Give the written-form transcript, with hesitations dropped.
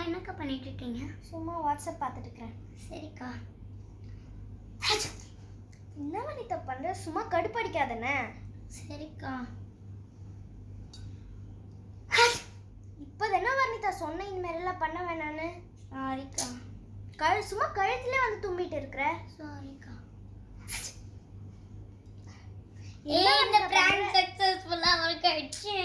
என்னக்கா பண்ணிட்டு இருக்கீங்க? சும்மா வாட்ஸ்அப் பார்த்துட்டு இருக்கிறேன். சரிக்கா. என்ன வனிதா பண்ற? சும்மா கடுப்படிக்காதண்ணே. சரிக்கா. இப்போதானே வனிதா சொன்னேன் இந்த மாதிரிலாம் பண்ண வேணான்னு. சாரிக்கா. சும்மா கழுத்துலேயே வந்து தும்பிட்டு இருக்கிற. சாரிக்கா. என்ன இந்த பிராங்க் சக்சஸ்ஃபுல்லா ஒர்க் ஆயிடுச்சு.